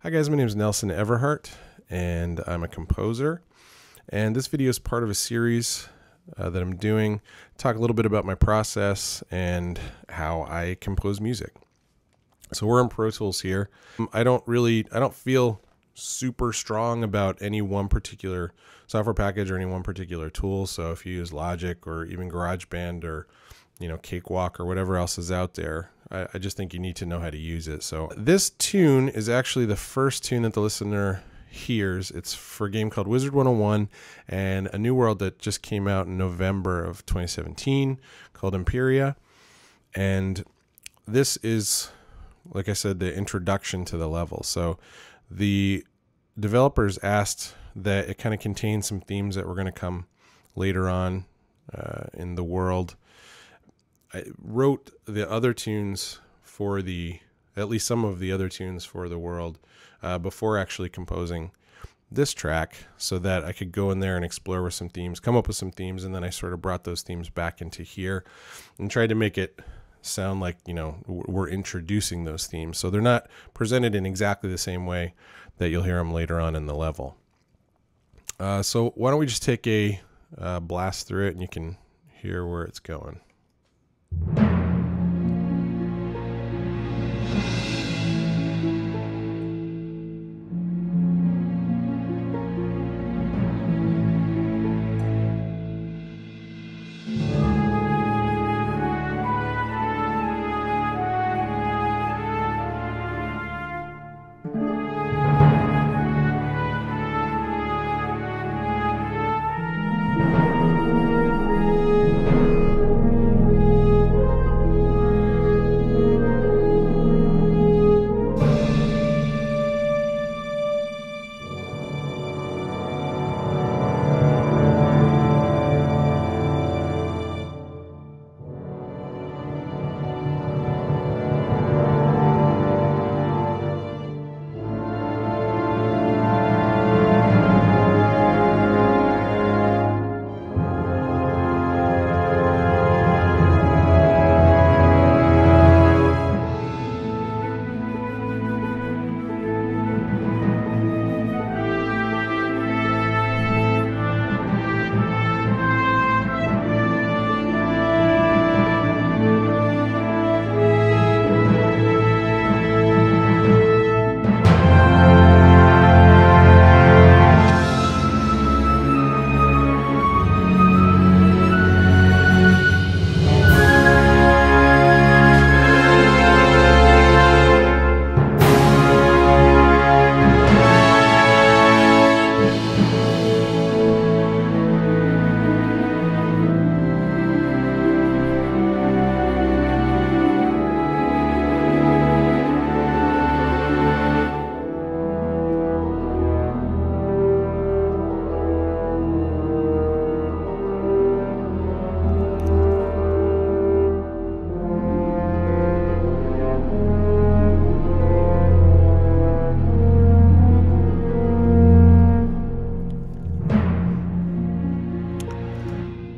Hi guys, my name is Nelson Everhart and I'm a composer, and this video is part of a series that I'm doing. Talk a little bit about my process and how I compose music. So we're in Pro Tools here. I don't feel super strong about any one particular software package or any one particular tool. So if you use Logic or even GarageBand or Cakewalk or whatever else is out there, I just think you need to know how to use it. So this tune is actually the first tune that the listener hears. It's for a game called Wizard 101 and a new world that just came out in November of 2017 called Empyrea. And this is, like I said, the introduction to the level. So the developers asked that it kind of contains some themes that were going to come later on in the world. I wrote the other tunes for at least some of the other tunes for the world before actually composing this track, so that I could go in there and explore with some themes, come up with some themes, and then I sort of brought those themes back into here and tried to make it sound like, we're introducing those themes. So they're not presented in exactly the same way that you'll hear them later on in the level. So why don't we just take a blast through it and you can hear where it's going.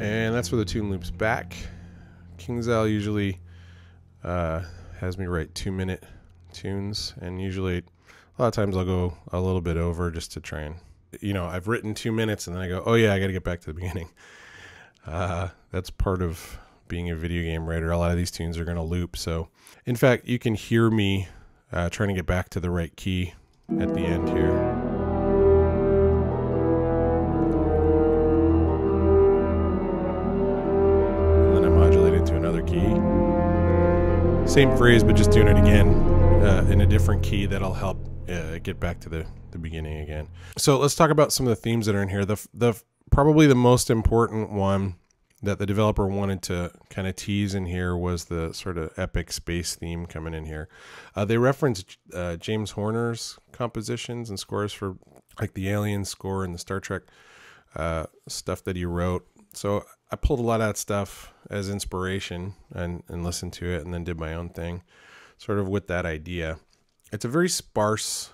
And that's where the tune loops back. KingsIsle usually has me write 2-minute tunes, and usually a lot of times I'll go a little bit over just to try and, I've written 2 minutes and then I go, oh yeah, I got to get back to the beginning. That's part of being a video game writer. A lot of these tunes are going to loop. So in fact, you can hear me trying to get back to the right key at the end here. To another key, same phrase, but just doing it again in a different key. That'll help get back to the beginning again. So let's talk about some of the themes that are in here. Probably the most important one that the developer wanted to kind of tease in here was the sort of epic space theme coming in here. They referenced James Horner's compositions and scores for like the Alien score and the Star Trek stuff that he wrote. So I pulled a lot of that stuff as inspiration and listened to it and then did my own thing sort of with that idea. It's a very sparse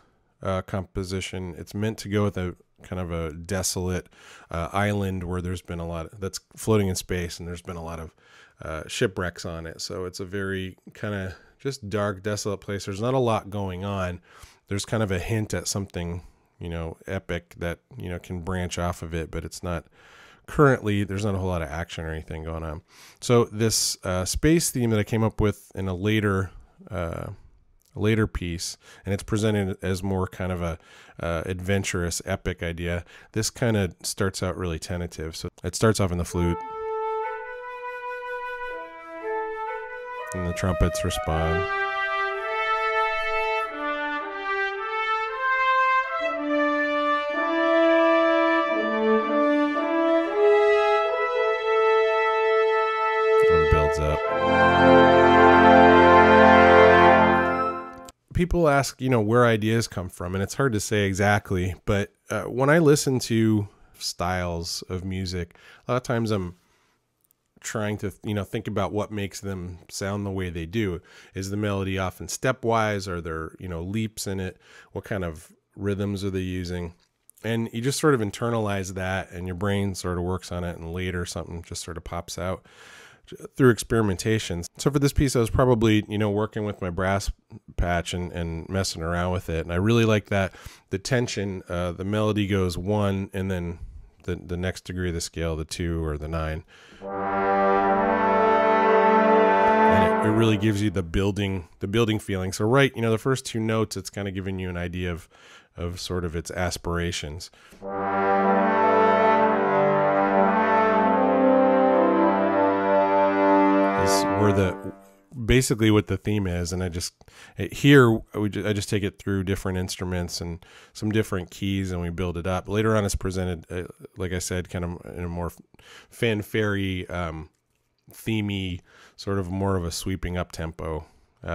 composition. It's meant to go with a kind of a desolate island where there's been a lot that's floating in space, and there's been a lot of shipwrecks on it. So it's a very kind of just dark, desolate place. There's not a lot going on, there's kind of a hint at something, epic that, can branch off of it, but it's not currently, there's not a whole lot of action or anything going on. So this space theme that I came up with in a later piece, and it's presented as more kind of a adventurous, epic idea. This kind of starts out really tentative. So it starts off in the flute, and the trumpets respond. And builds up. People ask, where ideas come from, and it's hard to say exactly, but when I listen to styles of music, a lot of times I'm trying to, think about what makes them sound the way they do. Is the melody often stepwise? Are there, leaps in it? What kind of rhythms are they using? And you just sort of internalize that, and your brain sort of works on it, and later something just sort of pops out through experimentation. So for this piece, I was probably, working with my brass patch and messing around with it. And I really like that the tension, the melody goes 1, and then the next degree of the scale, the 2 or the 9. And it really gives you the building feeling. So the first 2 notes, it's kind of giving you an idea of sort of its aspirations. Where basically what the theme is, and I just take it through different instruments and some different keys, and we build it up. Later on, it's presented, like I said, kind of in a more fanfare-y, themey, sort of more of a sweeping up tempo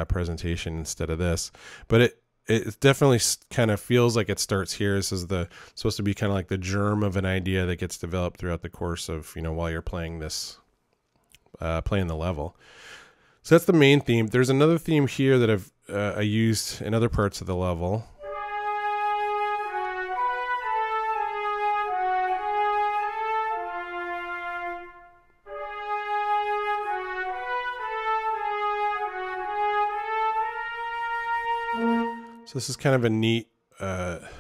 presentation instead of this. But it definitely kind of feels like it starts here. This is supposed to be kind of like the germ of an idea that gets developed throughout the course of while you're playing this. Playing the level. So that's the main theme. There's another theme here that I used in other parts of the level. So this is kind of a neat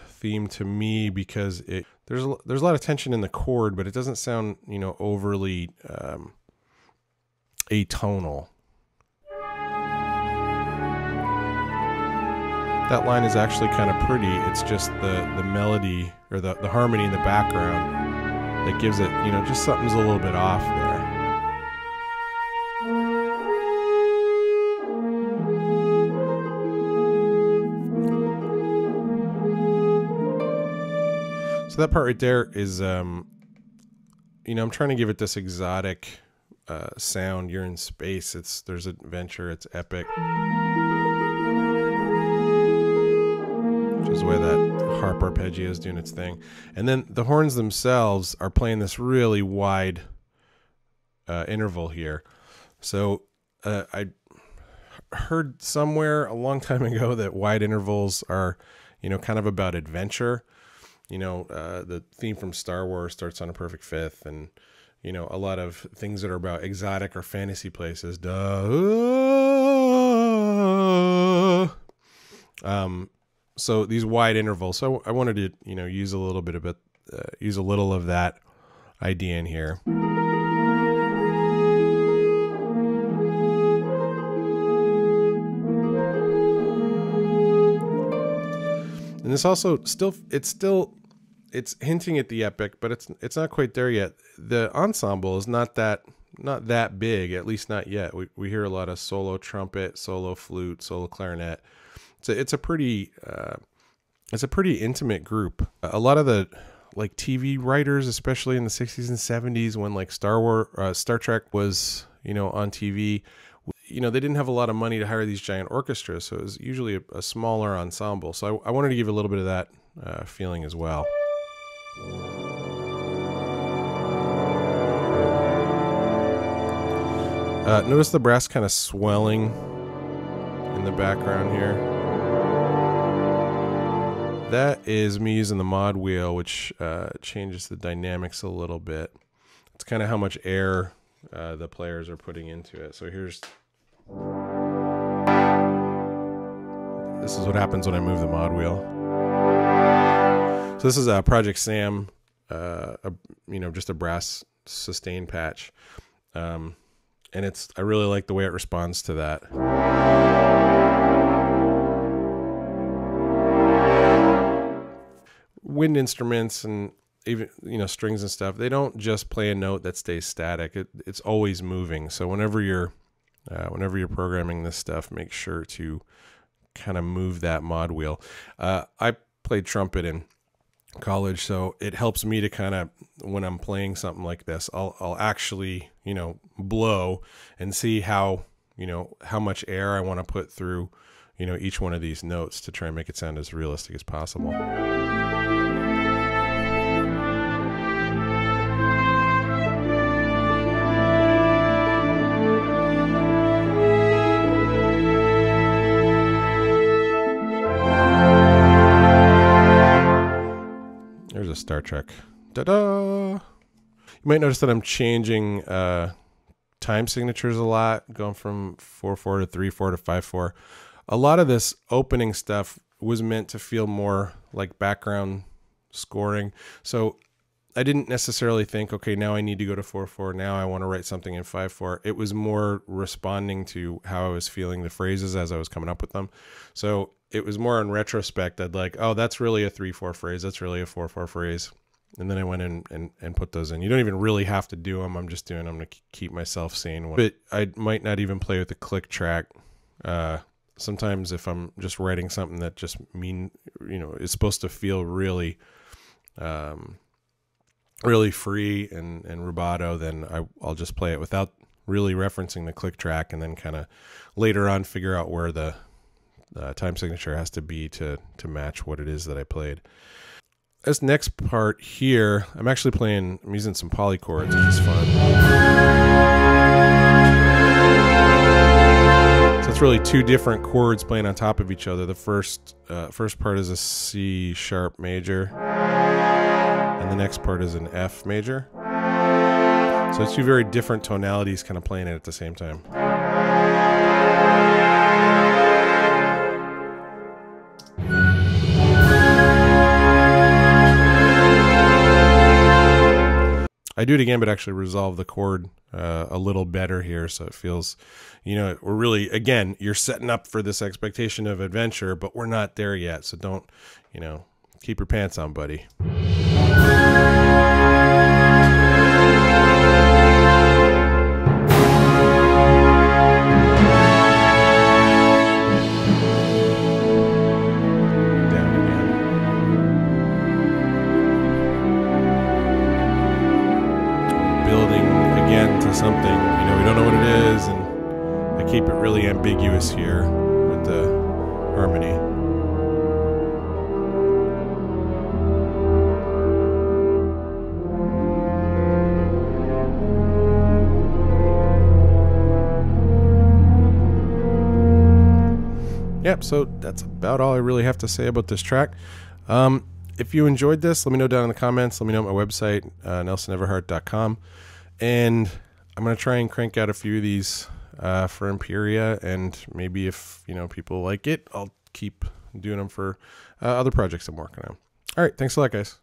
theme to me, because there's a lot of tension in the chord, but it doesn't sound overly atonal. That line is actually kind of pretty. It's just the melody or the harmony in the background that gives it, just something's a little bit off there. So that part right there is, I'm trying to give it this exotic sound. You're in space. There's adventure. It's epic. Which is the way that harp arpeggio is doing its thing. And then the horns themselves are playing this really wide interval here. So I heard somewhere a long time ago that wide intervals are, kind of about adventure. The theme from Star Wars starts on a perfect fifth, and a lot of things that are about exotic or fantasy places. So these wide intervals. So I wanted to, use a little bit of it, use a little of that idea in here. And this also it's hinting at the epic, but it's not quite there yet. The ensemble is not that big, at least not yet. We hear a lot of solo trumpet, solo flute, solo clarinet. So it's a pretty intimate group. A lot of the TV writers, especially in the 60s and 70s, when Star Trek was on TV, they didn't have a lot of money to hire these giant orchestras, so it was usually a smaller ensemble. So I wanted to give a little bit of that feeling as well. Notice the brass kind of swelling in the background here. That is me using the mod wheel, which changes the dynamics a little bit. It's kind of how much air the players are putting into it. So here's this is what happens when I move the mod wheel. So this is a Project Sam, just a brass sustain patch. And I really like the way it responds to that. Wind instruments and even, strings and stuff, they don't just play a note that stays static. It's always moving. So whenever you're programming this stuff, make sure to kind of move that mod wheel. I played trumpet in college, so it helps me to kind of, when I'm playing something like this, I'll actually, blow and see how much air I want to put through, each one of these notes to try and make it sound as realistic as possible. There's a Star Trek. Ta-da! You might notice that I'm changing time signatures a lot, going from 4/4 to 3/4 to 5/4. A lot of this opening stuff was meant to feel more like background scoring. So I didn't necessarily think, okay, now I need to go to 4/4. Now I want to write something in 5/4. It was more responding to how I was feeling the phrases as I was coming up with them. So it was more in retrospect. I'd like, oh, that's really a 3/4 phrase. That's really a 4/4 phrase. And then I went in and put those in. You don't even really have to do them. I'm just doing them to keep myself sane. But I might not even play with the click track. Sometimes if I'm just writing something that just is supposed to feel really, really free and rubato, then I'll just play it without really referencing the click track, and then kind of later on figure out where the time signature has to be to match what it is that I played. This next part here, I'm using some polychords, which is fun. So it's really two different chords playing on top of each other. The first part is a C sharp major, and the next part is an F major. So it's two very different tonalities kind of playing it at the same time. I do it again, but actually resolve the chord a little better here, so it feels, we're really, again, you're setting up for this expectation of adventure, but we're not there yet, so don't, keep your pants on, buddy. To something, we don't know what it is, and I keep it really ambiguous here with the harmony. Yep, so that's about all I really have to say about this track. If you enjoyed this, let me know down in the comments. Let me know at my website, NelsonEverhart.com. And I'm going to try and crank out a few of these for Empyrea, and maybe if people like it, I'll keep doing them for other projects I'm working on. All right, thanks a lot, guys.